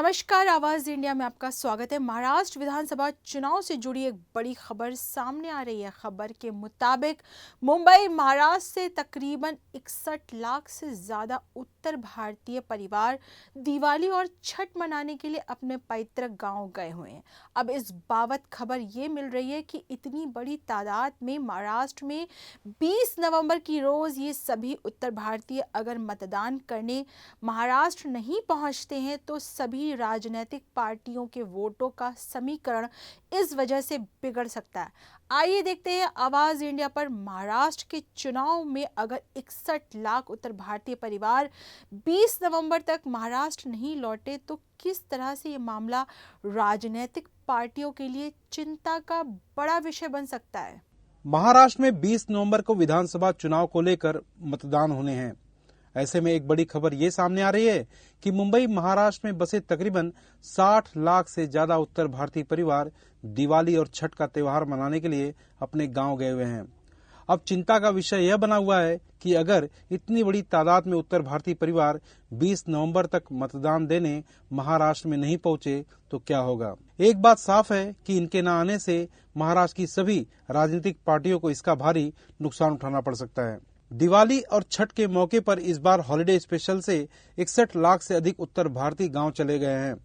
नमस्कार, आवाज़ इंडिया में आपका स्वागत है। महाराष्ट्र विधानसभा चुनाव से जुड़ी एक बड़ी खबर सामने आ रही है। खबर के मुताबिक मुंबई महाराष्ट्र से तकरीबन 61 लाख से ज़्यादा उत्तर भारतीय परिवार दिवाली और छठ मनाने के लिए अपने पैतृक गांव गए हुए हैं। अब इस बाबत खबर ये मिल रही है कि इतनी बड़ी तादाद में महाराष्ट्र में 20 नवंबर की रोज़ ये सभी उत्तर भारतीय अगर मतदान करने महाराष्ट्र नहीं पहुंचते हैं तो सभी राजनीतिक पार्टियों के वोटों का समीकरण इस वजह से बिगड़ सकता है। आइए देखते हैं आवाज इंडिया पर महाराष्ट्र के चुनाव में अगर 61 लाख उत्तर भारतीय परिवार 20 नवंबर तक महाराष्ट्र नहीं लौटे तो किस तरह से ये मामला राजनीतिक पार्टियों के लिए चिंता का बड़ा विषय बन सकता है। महाराष्ट्र में 20 नवंबर को विधानसभा चुनाव को लेकर मतदान होने हैं। ऐसे में एक बड़ी खबर ये सामने आ रही है कि मुंबई महाराष्ट्र में बसे तकरीबन 60 लाख से ज्यादा उत्तर भारतीय परिवार दिवाली और छठ का त्योहार मनाने के लिए अपने गांव गए हुए हैं। अब चिंता का विषय यह बना हुआ है कि अगर इतनी बड़ी तादाद में उत्तर भारतीय परिवार 20 नवंबर तक मतदान देने महाराष्ट्र में नहीं पहुंचे तो क्या होगा। एक बात साफ है कि इनके न आने से महाराष्ट्र की सभी राजनीतिक पार्टियों को इसका भारी नुकसान उठाना पड़ सकता है। दिवाली और छठ के मौके पर इस बार हॉलिडे स्पेशल से 61 लाख से अधिक उत्तर भारतीय गांव चले गए हैं।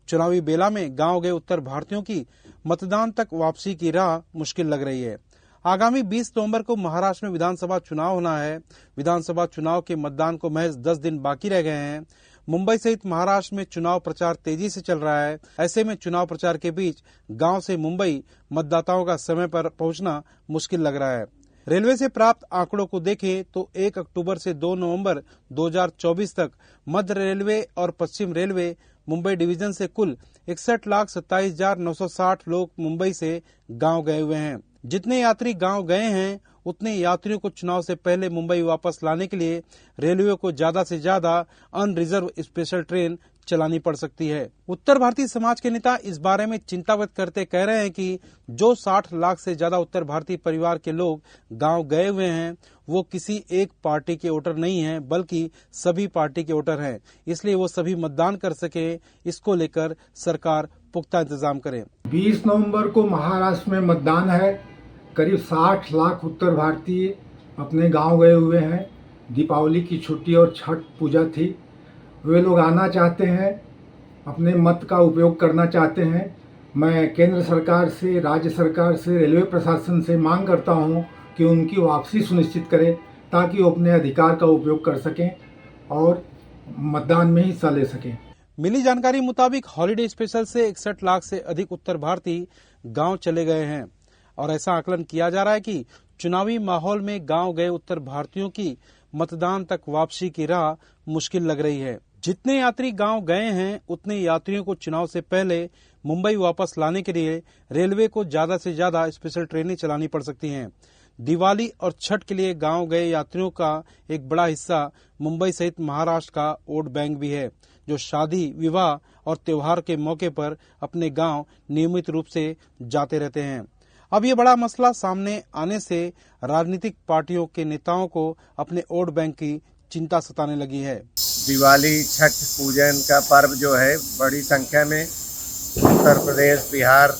चुनावी बेला में गांव गए उत्तर भारतीयों की मतदान तक वापसी की राह मुश्किल लग रही है। आगामी 20 नवंबर को महाराष्ट्र में विधानसभा चुनाव होना है। विधानसभा चुनाव के मतदान को महज 10 दिन बाकी रह गए हैं। मुंबई सहित महाराष्ट्र में चुनाव प्रचार तेजी से चल रहा है। ऐसे में चुनाव प्रचार के बीच गांव से मुंबई मतदाताओं का समय पर पहुंचना मुश्किल लग रहा है। रेलवे से प्राप्त आंकड़ों को देखें तो 1 अक्टूबर से 2 नवंबर 2024 तक मध्य रेलवे और पश्चिम रेलवे मुंबई डिवीजन से कुल 61,27,960 लोग मुंबई से गांव गए हुए हैं। जितने यात्री गांव गए हैं उतने यात्रियों को चुनाव से पहले मुंबई वापस लाने के लिए रेलवे को ज्यादा से ज्यादा अनरिजर्व स्पेशल ट्रेन चलानी पड़ सकती है। उत्तर भारतीय समाज के नेता इस बारे में चिंता व्यक्त करते कह रहे हैं कि जो 60 लाख से ज्यादा उत्तर भारतीय परिवार के लोग गांव गए हुए हैं वो किसी एक पार्टी के वोटर नहीं हैं, बल्कि सभी पार्टी के वोटर हैं। इसलिए वो सभी मतदान कर सके, इसको लेकर सरकार पुख्ता इंतजाम करे। 20 नवंबर को महाराष्ट्र में मतदान है। करीब 60 लाख उत्तर भारतीय अपने गांव गए हुए हैं। दीपावली की छुट्टी और छठ पूजा थी। वे लोग आना चाहते हैं, अपने मत का उपयोग करना चाहते हैं। मैं केंद्र सरकार से, राज्य सरकार से, रेलवे प्रशासन से मांग करता हूं कि उनकी वापसी सुनिश्चित करें ताकि वो अपने अधिकार का उपयोग कर सकें और मतदान में हिस्सा ले सकें। मिली जानकारी मुताबिक हॉलिडे स्पेशल से 61 लाख से अधिक उत्तर भारतीय गांव चले गए हैं और ऐसा आकलन किया जा रहा है कि चुनावी माहौल में गांव गए उत्तर भारतीयों की मतदान तक वापसी की राह मुश्किल लग रही है। जितने यात्री गांव गए हैं उतने यात्रियों को चुनाव से पहले मुंबई वापस लाने के लिए रेलवे को ज्यादा से ज्यादा स्पेशल ट्रेनें चलानी पड़ सकती हैं। दिवाली और छठ के लिए गांव गए यात्रियों का एक बड़ा हिस्सा मुंबई सहित महाराष्ट्र का वोट बैंक भी है, जो शादी, विवाह और त्योहार के मौके पर अपने गांव नियमित रूप से जाते रहते हैं। अब ये बड़ा मसला सामने आने से राजनीतिक पार्टियों के नेताओं को अपने वोट बैंक की चिंता सताने लगी है। दिवाली, छठ पूजन का पर्व जो है बड़ी संख्या में उत्तर प्रदेश, बिहार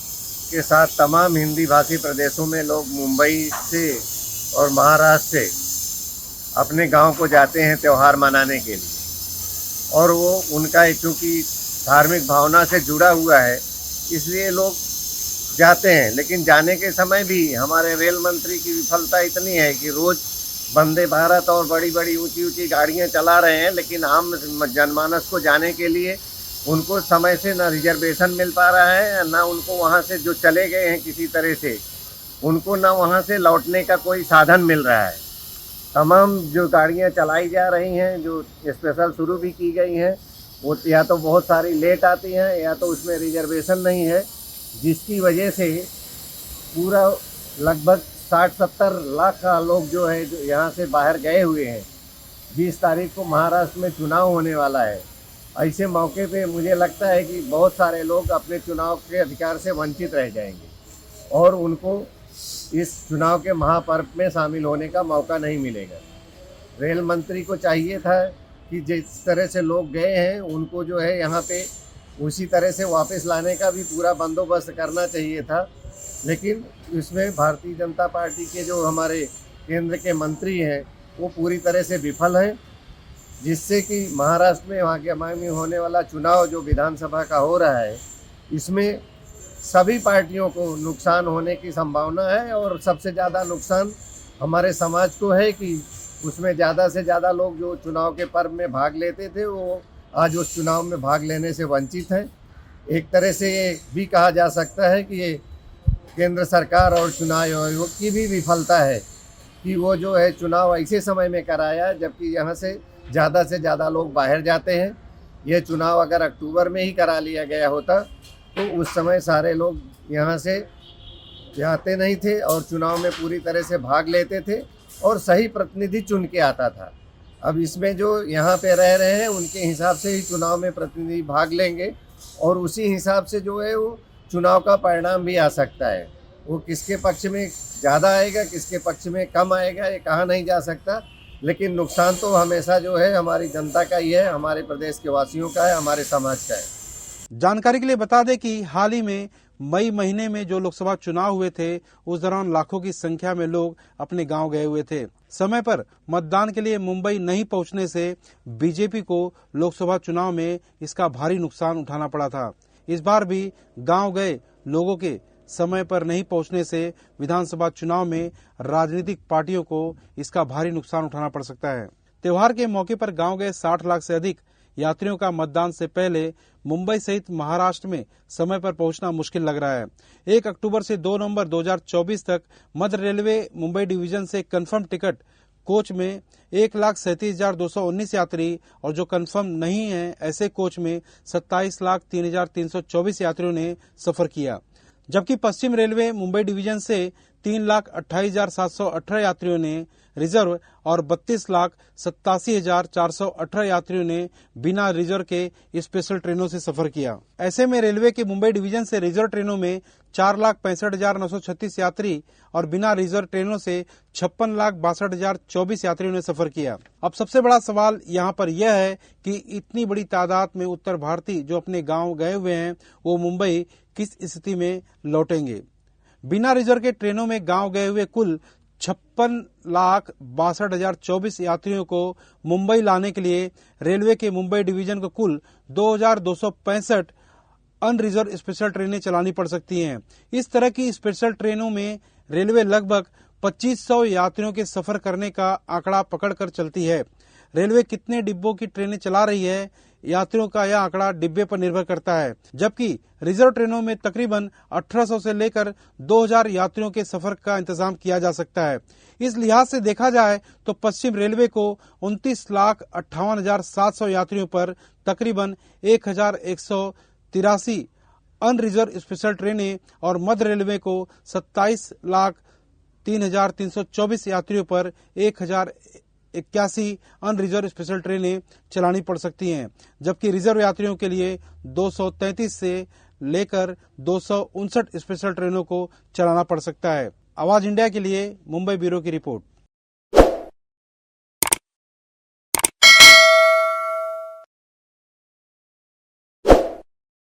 के साथ तमाम हिंदी भाषी प्रदेशों में लोग मुंबई से और महाराष्ट्र से अपने गांव को जाते हैं त्यौहार मनाने के लिए। और वो उनका चूँकि धार्मिक भावना से जुड़ा हुआ है इसलिए लोग जाते हैं। लेकिन जाने के समय भी हमारे रेल मंत्री की विफलता इतनी है कि रोज़ वंदे भारत और बड़ी बड़ी ऊंची ऊंची गाड़ियां चला रहे हैं, लेकिन आम जनमानस को जाने के लिए उनको समय से ना रिजर्वेशन मिल पा रहा है, ना उनको वहां से जो चले गए हैं किसी तरह से उनको ना वहां से लौटने का कोई साधन मिल रहा है। तमाम जो गाड़ियां चलाई जा रही हैं, जो स्पेशल शुरू भी की गई हैं, वो या तो बहुत सारी लेट आती हैं या तो उसमें रिजर्वेशन नहीं है, जिसकी वजह से पूरा लगभग 60-70 लाख का लोग जो है जो यहाँ से बाहर गए हुए हैं। 20 तारीख को महाराष्ट्र में चुनाव होने वाला है। ऐसे मौके पे मुझे लगता है कि बहुत सारे लोग अपने चुनाव के अधिकार से वंचित रह जाएंगे और उनको इस चुनाव के महापर्व में शामिल होने का मौका नहीं मिलेगा। रेल मंत्री को चाहिए था कि जिस तरह से लोग गए हैं उनको जो है यहाँ पे उसी तरह से वापस लाने का भी पूरा बंदोबस्त करना चाहिए था। लेकिन इसमें भारतीय जनता पार्टी के जो हमारे केंद्र के मंत्री हैं वो पूरी तरह से विफल हैं, जिससे कि महाराष्ट्र में वहाँ में होने वाला चुनाव जो विधानसभा का हो रहा है इसमें सभी पार्टियों को नुकसान होने की संभावना है। और सबसे ज़्यादा नुकसान हमारे समाज को है कि उसमें ज़्यादा से ज़्यादा लोग जो चुनाव के पर्व में भाग लेते थे वो आज उस चुनाव में भाग लेने से वंचित हैं। एक तरह से ये भी कहा जा सकता है कि ये केंद्र सरकार और चुनाव आयोग की भी विफलता है कि वो जो है चुनाव ऐसे समय में कराया जबकि यहाँ से ज़्यादा लोग बाहर जाते हैं। ये चुनाव अगर अक्टूबर में ही करा लिया गया होता तो उस समय सारे लोग यहाँ से जाते नहीं थे और चुनाव में पूरी तरह से भाग लेते थे और सही प्रतिनिधि चुन के आता था। अब इसमें जो यहाँ पे रह रहे हैं उनके हिसाब से ही चुनाव में प्रतिनिधि भाग लेंगे और उसी हिसाब से जो है वो चुनाव का परिणाम भी आ सकता है। वो किसके पक्ष में ज़्यादा आएगा किसके पक्ष में कम आएगा ये कहा नहीं जा सकता, लेकिन नुकसान तो हमेशा जो है हमारी जनता का ही है, हमारे प्रदेश के वासियों का है, हमारे समाज का है। जानकारी के लिए बता दें कि हाल ही में मई महीने में जो लोकसभा चुनाव हुए थे उस दौरान लाखों की संख्या में लोग अपने गांव गए हुए थे। समय पर मतदान के लिए मुंबई नहीं पहुंचने से बीजेपी को लोकसभा चुनाव में इसका भारी नुकसान उठाना पड़ा था। इस बार भी गांव गए लोगों के समय पर नहीं पहुंचने से विधानसभा चुनाव में राजनीतिक पार्टियों को इसका भारी नुकसान उठाना पड़ सकता है। त्योहार के मौके पर गांव गए 60 लाख से अधिक यात्रियों का मतदान से पहले मुंबई सहित महाराष्ट्र में समय पर पहुंचना मुश्किल लग रहा है। 1 अक्टूबर से 2 नवंबर 2024 तक मध्य रेलवे मुंबई डिवीजन से कंफर्म टिकट कोच में 1,37,219 यात्री और जो कंफर्म नहीं है ऐसे कोच में 27,03,324 यात्रियों ने सफर किया, जबकि पश्चिम रेलवे मुंबई डिवीजन से 3,28,718 यात्रियों ने रिजर्व और 32,87,418 यात्रियों ने बिना रिजर्व के स्पेशल ट्रेनों से सफर किया। ऐसे में रेलवे के मुंबई डिवीजन से रिजर्व ट्रेनों में 4,65,936 यात्री और बिना रिजर्व ट्रेनों से 56,62,024 यात्रियों ने सफर किया। अब सबसे बड़ा सवाल यहाँ पर यह है कि इतनी बड़ी तादाद में उत्तर भारतीय जो अपने गाँव गए हुए हैं वो मुंबई किस स्थिति में लौटेंगे। बिना रिजर्व के ट्रेनों में गांव गए हुए कुल 56,62,024 यात्रियों को मुंबई लाने के लिए रेलवे के मुंबई डिवीजन को कुल 2,265 अनरिजर्व स्पेशल ट्रेनें चलानी पड़ सकती हैं। इस तरह की स्पेशल ट्रेनों में रेलवे लगभग 2500 यात्रियों के सफर करने का आंकड़ा पकड़कर चलती है। रेलवे कितने डिब्बों की ट्रेनें चला रही है यात्रियों का यह आंकड़ा डिब्बे पर निर्भर करता है, जबकि रिजर्व ट्रेनों में तकरीबन 1800 से लेकर 2000 यात्रियों के सफर का इंतजाम किया जा सकता है। इस लिहाज से देखा जाए तो पश्चिम रेलवे को 29,58,700 यात्रियों पर तकरीबन 1,183 अनरिजर्व स्पेशल ट्रेनें और मध्य रेलवे को 27,03,324 यात्रियों पर 1,081 अनरिजर्व स्पेशल ट्रेनें चलानी पड़ सकती हैं, जबकि रिजर्व यात्रियों के लिए 233 से लेकर 259 स्पेशल ट्रेनों को चलाना पड़ सकता है। आवाज इंडिया के लिए मुंबई ब्यूरो की रिपोर्ट।